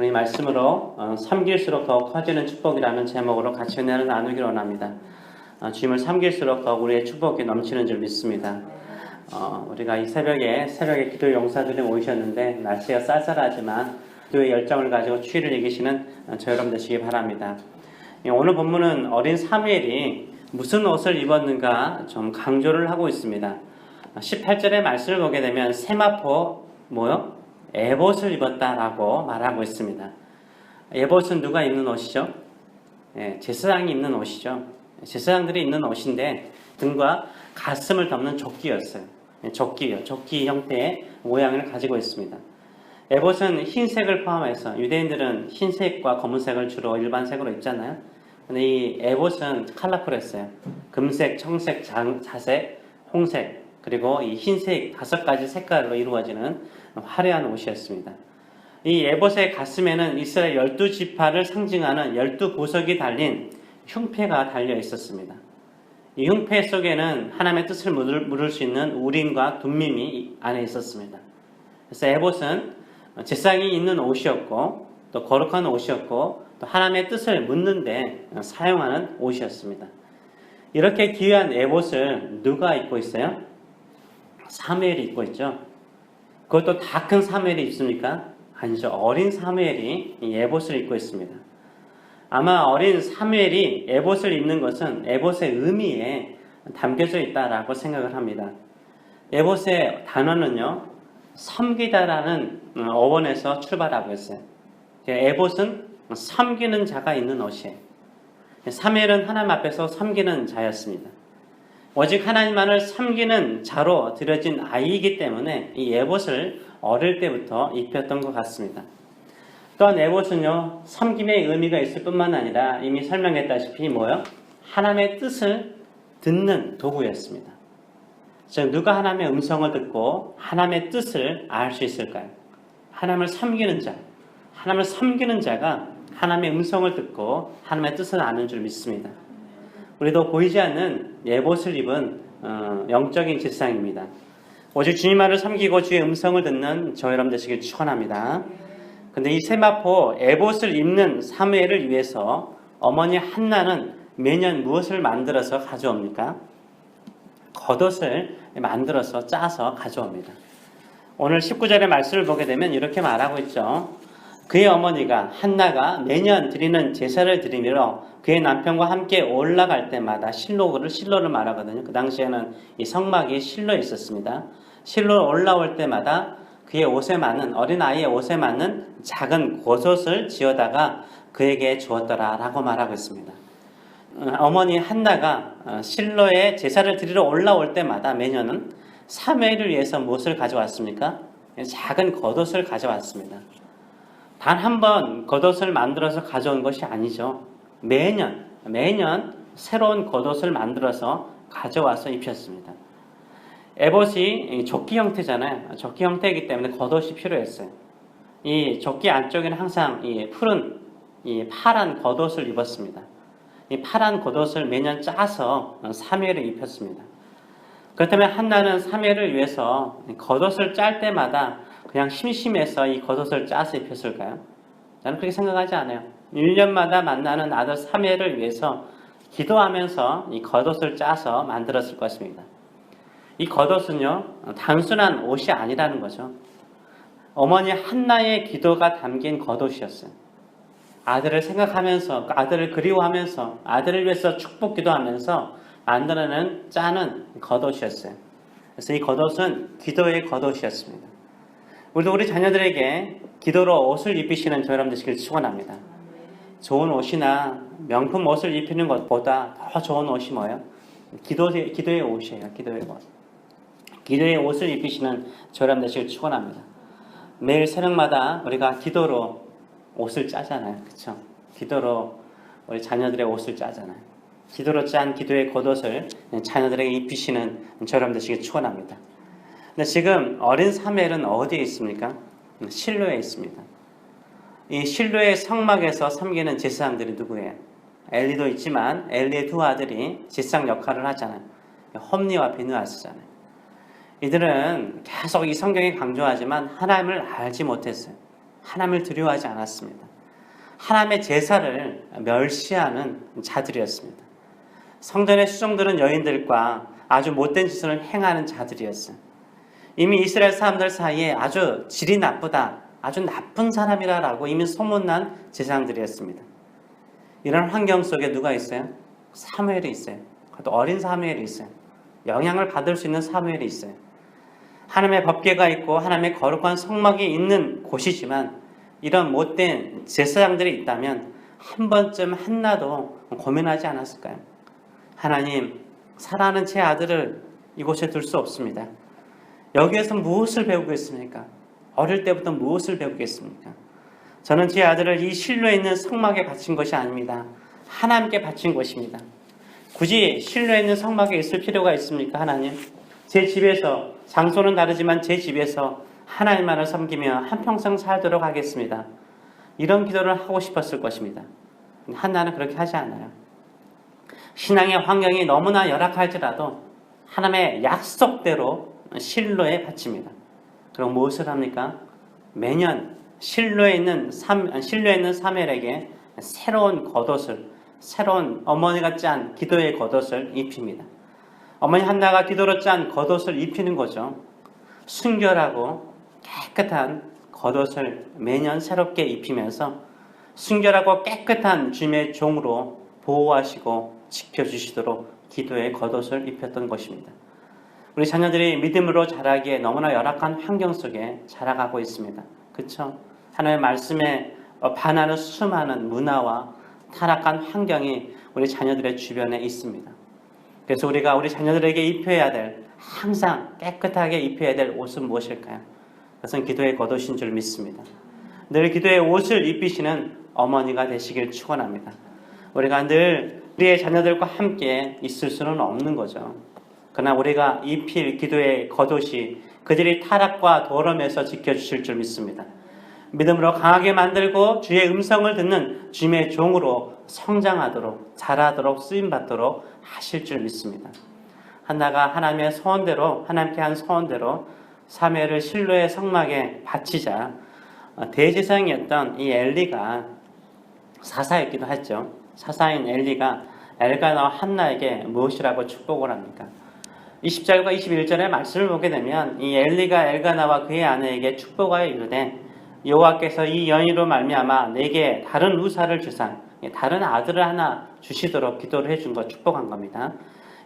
이 말씀으로 섬길수록 더욱 커지는 축복이라는 제목으로 같이 은혜를 나누기로 원합니다. 주님을 섬길수록 더욱 우리의 축복이 넘치는 줄 믿습니다. 우리가 이 새벽에 기도 용사들이 모이셨는데 날씨가 쌀쌀하지만 기도의 열정을 가지고 추위를 이기시는 저 여러분 되시기 바랍니다. 오늘 본문은 어린 사무엘이 무슨 옷을 입었는가 좀 강조를 하고 있습니다. 18절의 말씀을 보게 되면 세마포 에봇을 입었다라고 말하고 있습니다. 에봇은 누가 입는 옷이죠? 제사장이 입는 옷이죠. 제사장들이 입는 옷인데 등과 가슴을 덮는 조끼였어요. 조끼 형태의 모양을 가지고 있습니다. 에봇은 흰색을 포함해서 유대인들은 흰색과 검은색을 주로 일반색으로 입잖아요. 근데 이 에봇은 컬러풀했어요. 금색, 청색, 자색, 홍색 그리고 이 흰색 5가지 색깔로 이루어지는 화려한 옷이었습니다. 이 에봇의 가슴에는 이스라엘 12지파를 상징하는 12보석이 달린 흉패가 달려 있었습니다. 이 흉패 속에는 하나님의 뜻을 물을 수 있는 우림과 둠밈이 안에 있었습니다. 그래서 에봇은 제사장이 입는 옷이었고 또 거룩한 옷이었고 또 하나님의 뜻을 묻는데 사용하는 옷이었습니다. 이렇게 귀한 에봇을 누가 입고 있어요? 사무엘이 입고 있죠. 그것도 다 큰 사무엘이 입습니까? 아니죠. 어린 사무엘이 이 에봇을 입고 있습니다. 아마 어린 사무엘이 에봇을 입는 것은 에봇의 의미에 담겨져 있다라고 생각을 합니다. 에봇의 단어는요, 섬기다라는 어원에서 출발하고 있어요. 에봇은 섬기는 자가 있는 옷이에요. 사무엘은 하나님 앞에서 섬기는 자였습니다. 오직 하나님만을 섬기는 자로 들여진 아이이기 때문에 이 에봇을 어릴 때부터 입혔던 것 같습니다. 또한 에봇은요, 섬김의 의미가 있을 뿐만 아니라 이미 설명했다시피 하나님의 뜻을 듣는 도구였습니다. 즉, 누가 하나님의 음성을 듣고 하나님의 뜻을 알 수 있을까요? 하나님을 섬기는 자, 하나님을 섬기는 자가 하나님의 음성을 듣고 하나님의 뜻을 아는 줄 믿습니다. 우리도 보이지 않는 에봇을 입은 영적인 제사장입니다. 오직 주님만을 섬기고 주의 음성을 듣는 저 여러분 되시길 축원합니다. 근데 이 세마포 에봇을 입는 사무엘을 위해서 어머니 한나는 매년 무엇을 만들어서 가져옵니까? 겉옷을 만들어서 짜서 가져옵니다. 오늘 19절의 말씀을 보게 되면 이렇게 말하고 있죠. 그의 어머니가 한나가 매년 드리는 제사를 드리며 그의 남편과 함께 올라갈 때마다 실로를 말하거든요. 그 당시에는 이 성막이 실로에 있었습니다. 실로 올라올 때마다 그의 옷에 맞는 어린아이의 옷에 맞는 작은 겉옷을 지어다가 그에게 주었더라라고 말하고 있습니다. 어머니 한나가 실로에 제사를 드리러 올라올 때마다 매년은 사무엘을 위해서 무엇을 가져왔습니까? 작은 겉옷을 가져왔습니다. 단 한 번 겉옷을 만들어서 가져온 것이 아니죠. 매년 새로운 겉옷을 만들어서 가져와서 입혔습니다. 에봇이 조끼 형태잖아요. 조끼 형태이기 때문에 겉옷이 필요했어요. 이 조끼 안쪽에는 항상 이 푸른 이 파란 겉옷을 입었습니다. 이 파란 겉옷을 매년 짜서 사무엘에 입혔습니다. 그렇다면 한나는 사무엘을 위해서 겉옷을 짤 때마다 그냥 심심해서 이 겉옷을 짜서 입혔을까요? 저는 그렇게 생각하지 않아요. 1년마다 만나는 아들 사무엘을 위해서 기도하면서 이 겉옷을 짜서 만들었을 것입니다. 이 겉옷은요, 단순한 옷이 아니라는 거죠. 어머니 한나의 기도가 담긴 겉옷이었어요. 아들을 생각하면서, 아들을 그리워하면서, 아들을 위해서 축복 기도하면서 만들어낸 짜는 겉옷이었어요. 그래서 이 겉옷은 기도의 겉옷이었습니다. 우리도 우리 자녀들에게 기도로 옷을 입히시는 저 여러분 되시길 축원합니다. 좋은 옷이나 명품 옷을 입히는 것보다 더 좋은 옷이 뭐예요? 기도의 옷이에요. 기도의 옷. 기도의 옷을 입히시는 저 여러분 되시길 축원합니다. 매일 새벽마다 우리가 기도로 옷을 짜잖아요. 그렇죠? 기도로 우리 자녀들의 옷을 짜잖아요. 기도로 짠 기도의 겉옷을 자녀들에게 입히시는 저 여러분 되시길 축원합니다. 근데 지금 어린 사무엘은 어디에 있습니까? 실로에 있습니다. 이 실로의 성막에서 섬기는 제사장들이 누구예요? 엘리도 있지만 엘리의 두 아들이 제사장 역할을 하잖아요. 홈니와 비느하스잖아요. 이들은 계속 이 성경에 강조하지만 하나님을 알지 못했어요. 하나님을 두려워하지 않았습니다. 하나님의 제사를 멸시하는 자들이었습니다. 성전에 수종드는 여인들과 아주 못된 짓을 행하는 자들이었어요. 이미 이스라엘 사람들 사이에 아주 질이 나쁘다, 아주 나쁜 사람이라고 이미 소문난 제사장들이었습니다. 이런 환경 속에 누가 있어요? 사무엘이 있어요. 그것도 어린 사무엘이 있어요. 영향을 받을 수 있는 사무엘이 있어요. 하나님의 법궤가 있고 하나님의 거룩한 성막이 있는 곳이지만 이런 못된 제사장들이 있다면 한 번쯤 한나도 고민하지 않았을까요? 하나님, 사랑하는 제 아들을 이곳에 둘 수 없습니다. 여기에서 무엇을 배우고 있습니까? 어릴 때부터 무엇을 배우고 있습니까? 저는 제 아들을 이 실로에 있는 성막에 바친 것이 아닙니다. 하나님께 바친 것입니다. 굳이 실로에 있는 성막에 있을 필요가 있습니까? 하나님, 제 집에서, 장소는 다르지만 제 집에서 하나님만을 섬기며 한평생 살도록 하겠습니다. 이런 기도를 하고 싶었을 것입니다. 한나는 그렇게 하지 않아요. 신앙의 환경이 너무나 열악할지라도 하나님의 약속대로 실로에 바칩니다. 그럼 무엇을 합니까? 매년 실로에 있는 사무엘에게 새로운 겉옷을, 새로운 어머니가 짠 기도의 겉옷을 입힙니다. 어머니 한나가 기도로 짠 겉옷을 입히는 거죠. 순결하고 깨끗한 겉옷을 매년 새롭게 입히면서 순결하고 깨끗한 주님의 종으로 보호하시고 지켜주시도록 기도의 겉옷을 입혔던 것입니다. 우리 자녀들이 믿음으로 자라기에 너무나 열악한 환경 속에 자라가고 있습니다. 그렇죠? 하나님의 말씀에 반하는 수많은 문화와 타락한 환경이 우리 자녀들의 주변에 있습니다. 그래서 우리가 우리 자녀들에게 입혀야 될, 항상 깨끗하게 입혀야 될 옷은 무엇일까요? 그것은 기도의 겉옷인 줄 믿습니다. 늘 기도의 옷을 입히시는 어머니가 되시길 축원합니다. 우리가 늘 우리의 자녀들과 함께 있을 수는 없는 거죠. 그러나 우리가 입힐 기도의 겉옷이 그들이 타락과 더러움에서 지켜주실 줄 믿습니다. 믿음으로 강하게 만들고 주의 음성을 듣는 주님의 종으로 성장하도록, 자라도록, 쓰임받도록 하실 줄 믿습니다. 한나가 하나님의 소원대로, 하나님께 한 소원대로 사무엘을 실로의 성막에 바치자 대제사장이었던 이 엘리가, 사사였기도 했죠. 사사인 엘리가 엘가나와 한나에게 무엇이라고 축복을 합니까? 20절과 21절의 말씀을 보게 되면 이 엘리가 엘가나와 그의 아내에게 축복하여 이르되 여호와께서 이 여인으로 말미암아 내게 다른 우사를 주사 다른 아들을 하나 주시도록 기도를 해준 것, 축복한 겁니다.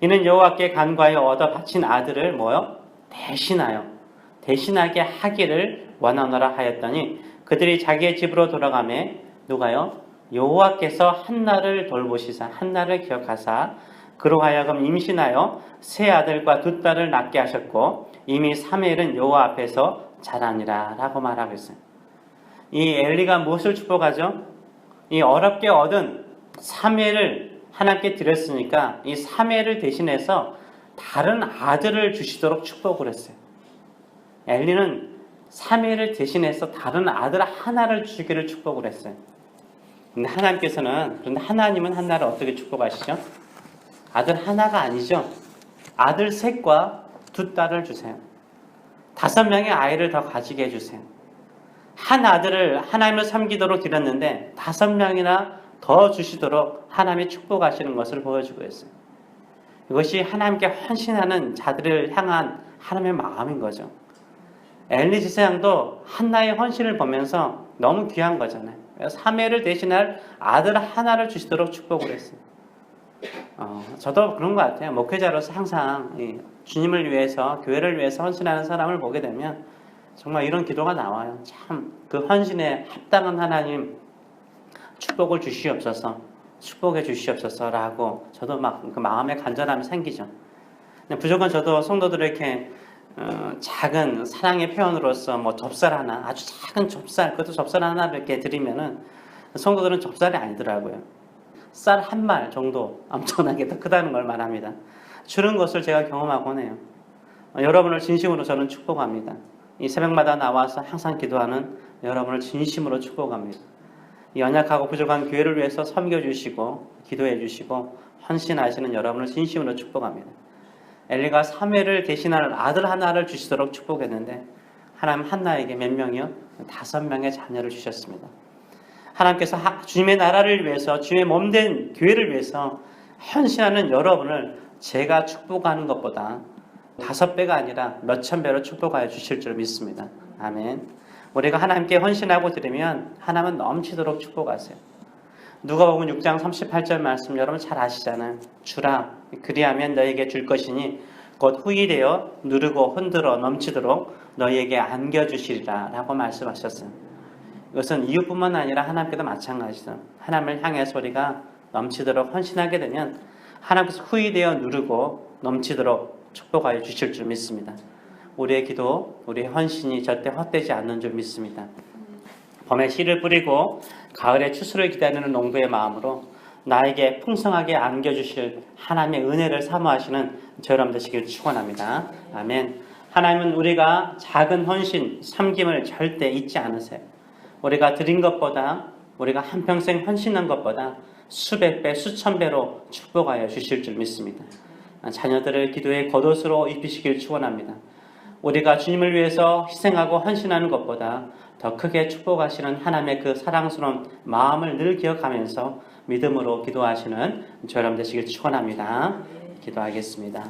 이는 여호와께 간구하여 얻어 바친 아들을 뭐요? 대신하게 하기를 원하노라 하였더니 그들이 자기의 집으로 돌아가매 누가요? 여호와께서 한나를 돌보시사 한나를 기억하사 그로 하여금 임신하여 세 아들과 두 딸을 낳게 하셨고 이미 사무엘은 여호와 앞에서 자라니라 라고 말하고 있어요. 이 엘리가 무엇을 축복하죠? 이 어렵게 얻은 사무엘을 하나님께 드렸으니까 이 사무엘을 대신해서 다른 아들을 주시도록 축복을 했어요. 엘리는 사무엘을 대신해서 다른 아들 하나를 주기를 축복을 했어요. 근데 하나님은 한나를 어떻게 축복하시죠? 아들 하나가 아니죠. 아들 셋과 두 딸을 주세요. 5명의 아이를 더 가지게 해주세요. 한 아들을 하나님을 섬기도록 드렸는데 5명이나 더 주시도록 하나님이 축복하시는 것을 보여주고 있어요. 이것이 하나님께 헌신하는 자들을 향한 하나님의 마음인 거죠. 엘리 제사장도 한나의 헌신을 보면서 너무 귀한 거잖아요. 사무엘을 대신할 아들 하나를 주시도록 축복을 했어요. 저도 그런 것 같아요. 목회자로서 항상 주님을 위해서, 교회를 위해서 헌신하는 사람을 보게 되면 정말 이런 기도가 나와요. 참 그 헌신에 합당한 하나님 축복을 주시옵소서, 축복해 주시옵소서라고 저도 막 그 마음의 간절함이 생기죠. 부족한 저도 성도들에게 작은 사랑의 표현으로서 뭐 접살 하나, 아주 작은 접살, 그것도 접살 하나 이렇게 드리면은 성도들은 접살이 아니더라고요. 쌀 한 말 정도 엄청나게 더 크다는 걸 말합니다. 주는 것을 제가 경험하곤 해요. 여러분을 진심으로 저는 축복합니다. 이 새벽마다 나와서 항상 기도하는 여러분을 진심으로 축복합니다. 이 연약하고 부족한 교회를 위해서 섬겨주시고 기도해 주시고 헌신하시는 여러분을 진심으로 축복합니다. 엘리가 사무엘을 대신하는 아들 하나를 주시도록 축복했는데 하나님 한나에게 몇 명이요? 5명의 자녀를 주셨습니다. 하나님께서 주님의 나라를 위해서, 주님의 몸된 교회를 위해서 헌신하는 여러분을 제가 축복하는 것보다 5배가 아니라 몇천 배로 축복하여 주실 줄 믿습니다. 아멘. 우리가 하나님께 헌신하고 드리면 하나님은 넘치도록 축복하세요. 누가복음 6장 38절 말씀 여러분 잘 아시잖아요. 주라 그리하면 너에게 줄 것이니 곧 후일되어 누르고 흔들어 넘치도록 너희에게 안겨주시리라 라고 말씀하셨어요. 이것은 이웃뿐만 아니라 하나님께도 마찬가지죠. 하나님을 향해서 우리가 넘치도록 헌신하게 되면 하나님께서 후일되어 누르고 넘치도록 축복하여 주실 줄 믿습니다. 우리의 기도, 우리의 헌신이 절대 헛되지 않는 줄 믿습니다. 봄에 씨를 뿌리고 가을에 추수를 기다리는 농부의 마음으로 나에게 풍성하게 안겨주실 하나님의 은혜를 사모하시는 저 여러분 되시길 축원합니다. 아멘. 하나님은 우리가 작은 헌신, 섬김을 절대 잊지 않으세요. 우리가 드린 것보다, 우리가 한평생 헌신한 것보다 수백 배, 수천 배로 축복하여 주실 줄 믿습니다. 자녀들을 기도의 겉옷으로 입히시길 축원합니다. 우리가 주님을 위해서 희생하고 헌신하는 것보다 더 크게 축복하시는 하나님의 그 사랑스러운 마음을 늘 기억하면서 믿음으로 기도하시는 저 여러분 되시길 축원합니다. 기도하겠습니다.